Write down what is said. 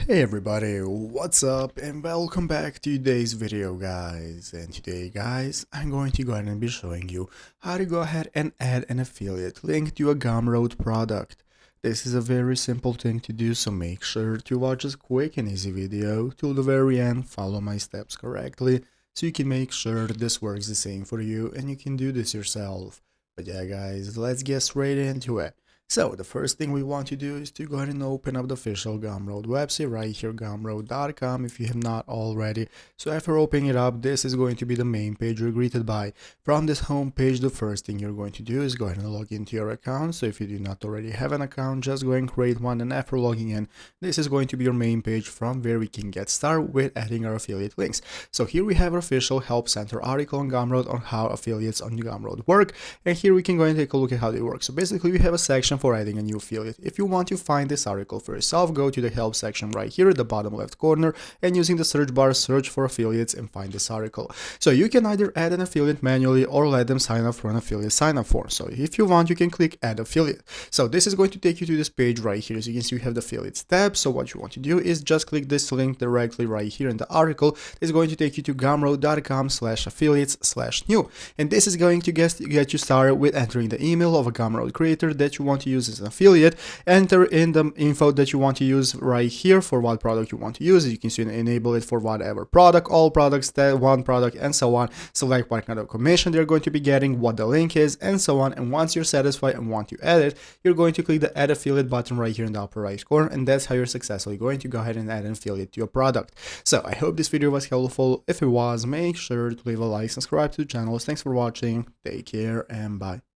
Hey everybody, what's up and welcome back to today's video guys. And today guys, I'm going to go ahead and be showing you how to go ahead and add an affiliate link to a Gumroad product. This is a very simple thing to do, so make sure to watch this quick and easy video till the very end, follow my steps correctly so you can make sure that this works the same for you and you can do this yourself. But yeah guys, let's get straight into it. So the first thing we want to do is to go ahead and open up the official Gumroad website right here, gumroad.com, if you have not already. So after opening it up, this is going to be the main page you're greeted by. From this home page, the first thing you're going to do is go ahead and log into your account. So if you do not already have an account, just go and create one, and after logging in, this is going to be your main page from where we can get started with adding our affiliate links. So here we have our official help center article on Gumroad on how affiliates on Gumroad work, and here we can go and take a look at how they work. So basically we have a section for adding a new affiliate. If you want to find this article for yourself, go to the help section right here at the bottom left corner, and using the search bar, search for affiliates and find this article. So you can either add an affiliate manually or let them sign up for an affiliate sign up form. So if you want, you can click add affiliate. So this is going to take you to this page right here. As you can see, we have the affiliates tab. So what you want to do is just click this link directly right here in the article. It's going to take you to gumroad.com/affiliates/new, and this is going to get you started with entering the email of a Gumroad creator that you want to use as an affiliate. Enter in the info that you want to use right here for what product you want to use. As you can see, enable it for whatever product, all products, that one product, and so on. Select what kind of commission they're going to be getting, what the link is, and so on. And once you're satisfied and want to add it, you're going to click the add affiliate button right here in the upper right corner, and that's how you're successfully going to go ahead and add an affiliate to your product. So I hope this video was helpful. If it was, make sure to leave a like, subscribe to the channel. Thanks for watching, take care, and bye.